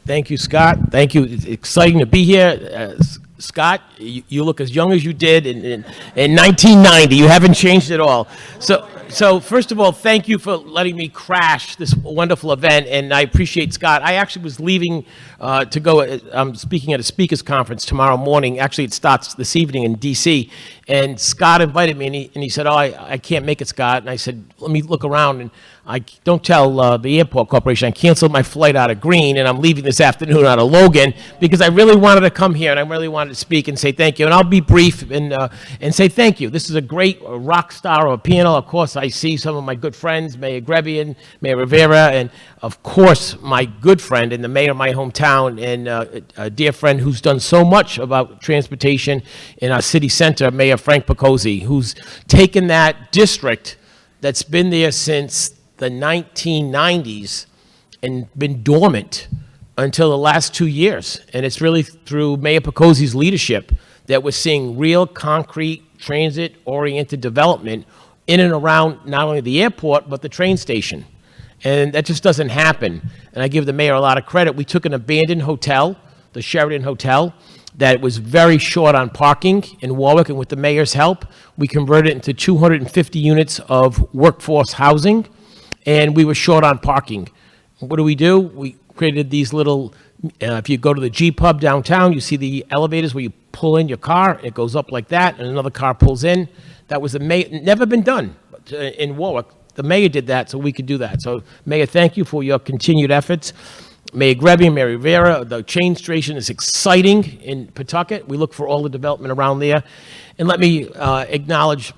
Thank you, Scott. Thank you. It's exciting to be here. Scott, you look as young as you did in 1990. You haven't changed at all. So first of all, thank you for letting me crash this wonderful event, and I appreciate Scott. I actually was leaving to go. I'm speaking at a speakers conference tomorrow morning. Actually, it starts this evening in D.C., and Scott invited me, and he said, "Oh, I can't make it, Scott." And I said, "Let me look around." And I don't tell the airport corporation I canceled my flight out of Greene, and I'm leaving this afternoon out of Logan because I really wanted to come here and I really wanted to speak and say thank you. And I'll be brief and say thank you. This is a great rock star of a panel. Of course, I see some of my good friends, Mayor Grebian, Mayor Rivera, and of course, my good friend and the mayor of my hometown and a dear friend who's done so much about transportation in our city center, Mayor Frank Picozzi, who's taken that district that's been there since the 1990s and been dormant until the last 2 years. And it's really through Mayor Picozzi's leadership that we're seeing real concrete transit-oriented development in and around not only the airport, but the train station. And that just doesn't happen. And I give the mayor a lot of credit. We took an abandoned hotel, the Sheraton Hotel, that was very short on parking in Warwick, and with the mayor's help, we converted it into 250 units of workforce housing, and we were short on parking. What do? We created these little, if you go to the G-Pub downtown, you see the elevators where you pull in your car, it goes up like that, and another car pulls in. That was never been done in Warwick. The mayor did that, so we could do that. So, Mayor, thank you for your continued efforts. Mayor Grebian, Mayor Rivera, the train station is exciting in Pawtucket. We look for all the development around there. And let me acknowledge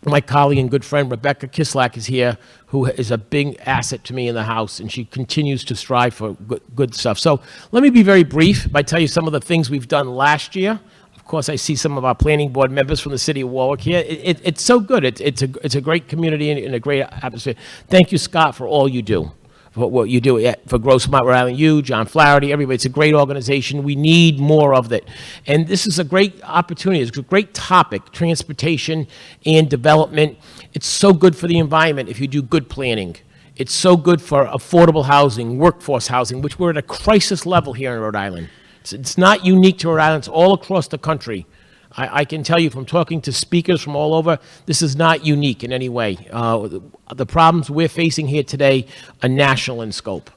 my colleague and good friend, Rebecca Kislak, is here, who is a big asset to me in the House, and she continues to strive for good stuff. So let me be very brief by telling you some of the things we've done last year. Of course, I see some of our planning board members from the city of Warwick here. It's so good. It's a great community and a great atmosphere. Thank you, Scott, for all you do. For what you do for Grow Smart Rhode Island, you, John Flaherty, everybody. It's a great organization. We need more of it. And this is a great opportunity. It's a great topic, transportation and development. It's so good for the environment if you do good planning. It's so good for affordable housing, workforce housing, which we're at a crisis level here in Rhode Island. It's not unique to Rhode Island. It's all across the country. I can tell you from talking to speakers from all over, this is not unique in any way. The problems we're facing here today are national in scope.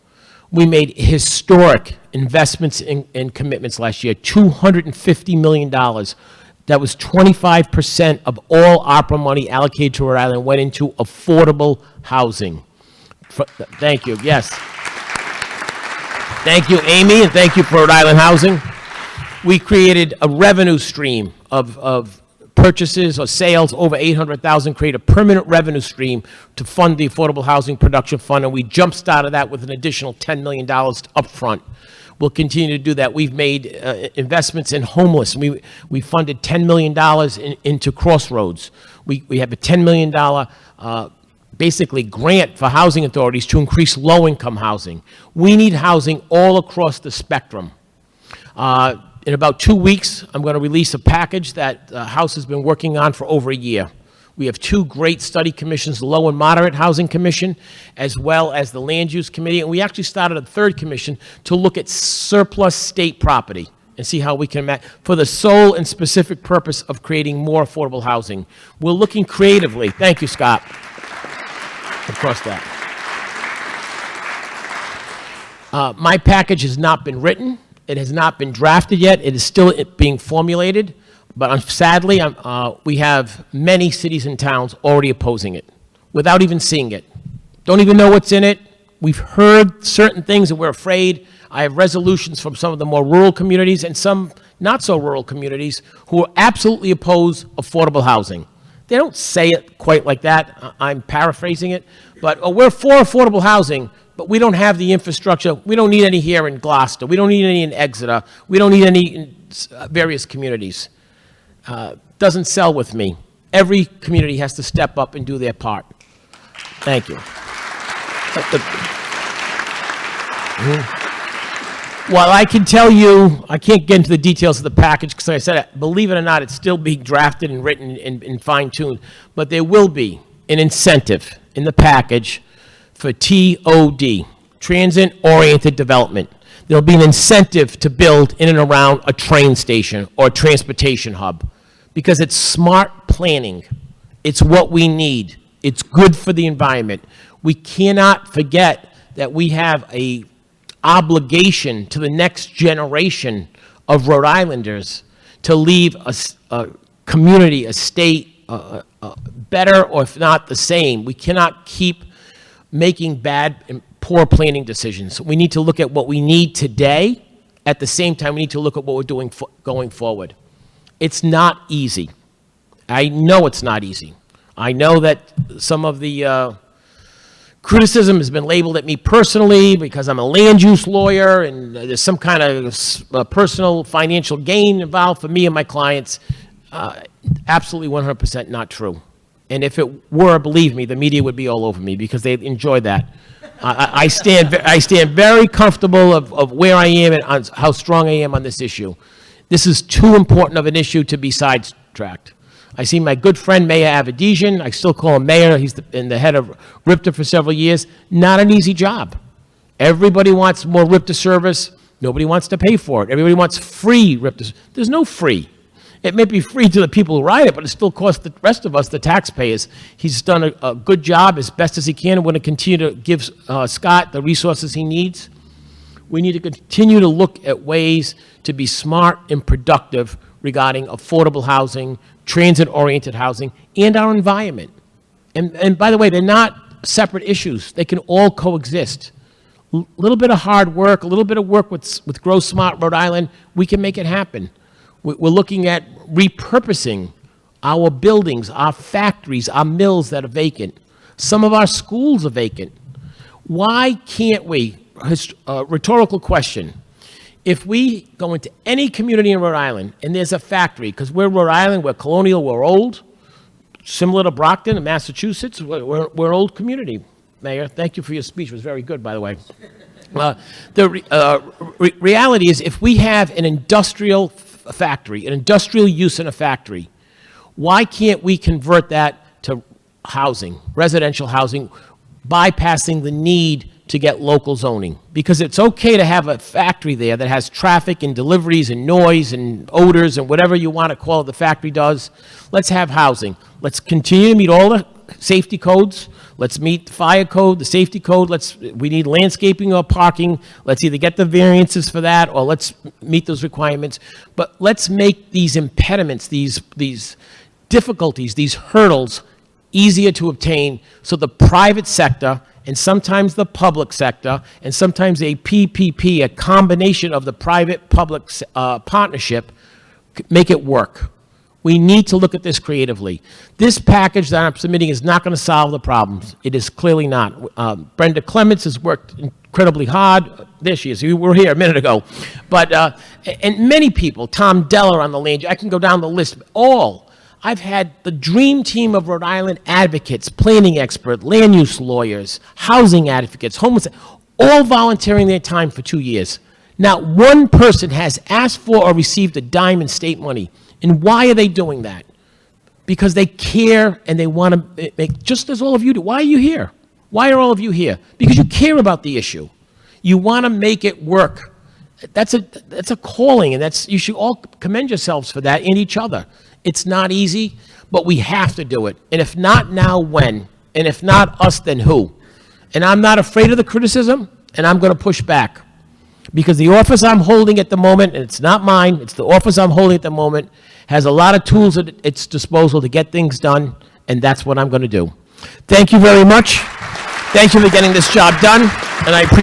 We made historic investments and commitments last year, $250 million. That was 25% of all ARPA money allocated to Rhode Island went into affordable housing. Thank you, yes. Thank you, Amy, and thank you for Rhode Island Housing. We created a revenue stream of purchases or sales over $800,000, create a permanent revenue stream to fund the Affordable Housing Production Fund, and we jump-started that with an additional $10 million up front. We'll continue to do that. We've made investments in homeless. We funded $10 million into Crossroads. We have a $10 million basically grant for housing authorities to increase low-income housing. We need housing all across the spectrum. In about 2 weeks, I'm going to release a package that the House has been working on for over a year. We have two great study commissions, the Low and Moderate Housing Commission, as well as the Land Use Committee, and we actually started a third commission to look at surplus state property and see how we can for the sole and specific purpose of creating more affordable housing. We're looking creatively. Thank you, Scott. Across that. My package has not been written. It has not been drafted yet. It is still being formulated, but sadly, we have many cities and towns already opposing it without even seeing it. Don't even know what's in it. We've heard certain things and we're afraid. I have resolutions from some of the more rural communities and some not so rural communities who absolutely oppose affordable housing. They don't say it quite like that. I'm paraphrasing it, but we're for affordable housing, but we don't have the infrastructure. We don't need any here in Gloucester. We don't need any in Exeter. We don't need any in various communities. Doesn't sell with me. Every community has to step up and do their part. Thank you. Well, I can tell you, I can't get into the details of the package because, like I said, believe it or not, it's still being drafted and written and fine-tuned. But there will be an incentive in the package for TOD, Transit-Oriented Development. there'll be an incentive to build in and around a train station or a transportation hub, because it's smart planning. It's what we need. It's good for the environment. We cannot forget that we have a obligation to the next generation of Rhode Islanders to leave a community, a state, better, or if not the same. We cannot keep making bad and poor planning decisions. We need to look at what we need today. At the same time, we need to look at what we're doing going forward. It's not easy. I know it's not easy. I know that some of the criticism has been labeled at me personally because I'm a land use lawyer and there's some kind of personal financial gain involved for me and my clients. Absolutely 100% not true. And if it were, believe me, the media would be all over me because they enjoy that. I stand very comfortable of where I am and on how strong I am on this issue. This is too important of an issue to be sidetracked. I see my good friend, Mayor Avedisian. I still call him Mayor. He's been the head of RIPTA for several years. Not an easy job. Everybody wants more RIPTA service. Nobody wants to pay for it. Everybody wants free RIPTA. There's no free. It may be free to the people who ride it, but it still costs the rest of us, the taxpayers. He's done a good job as best as he can. We're going to continue to give Scott the resources he needs. We need to continue to look at ways to be smart and productive regarding affordable housing, transit-oriented housing, and our environment. And by the way, they're not separate issues. They can all coexist. A little bit of hard work, a little bit of work with Grow Smart Rhode Island, we can make it happen. We're looking at repurposing our buildings, our factories, our mills that are vacant. Some of our schools are vacant. Why can't we, rhetorical question, if we go into any community in Rhode Island and there's a factory, because we're Rhode Island, we're colonial, we're old, similar to Brockton in Massachusetts, we're an old community. Mayor, thank you for your speech. It was very good, by the way. Reality is if we have an industrial factory, an industrial use in a factory, why can't we convert that to housing, residential housing, bypassing the need to get local zoning? Because it's okay to have a factory there that has traffic and deliveries and noise and odors and whatever you want to call it the factory does. Let's have housing. Let's continue to meet all the safety codes. Let's meet the fire code, the safety code. We need landscaping or parking. Let's either get the variances for that or let's meet those requirements. But let's make these impediments, these difficulties, these hurdles easier to obtain so the private sector and sometimes the public sector and sometimes a PPP, a combination of the private-public partnership, make it work. We need to look at this creatively. This package that I'm submitting is not going to solve the problems. It is clearly not. Brenda Clements has worked incredibly hard. There she is. You were here a minute ago. But, and many people, Tom Deller on the land, I can go down the list, all. I've had the dream team of Rhode Island advocates, planning experts, land use lawyers, housing advocates, homeless, all volunteering their time for 2 years. Not one person has asked for or received a dime in state money. And why are they doing that? Because they care and they want to make, just as all of you do. Why are you here? Why are all of you here? Because you care about the issue. You want to make it work. That's a calling, and you should all commend yourselves for that and each other. It's not easy, but we have to do it. And if not now, when? And if not us, then who? And I'm not afraid of the criticism, and I'm going to push back. Because the office I'm holding at the moment, and it's not mine, it's the office I'm holding at the moment, has a lot of tools at its disposal to get things done, and that's what I'm going to do. Thank you very much. Thank you for getting this job done, and I appreciate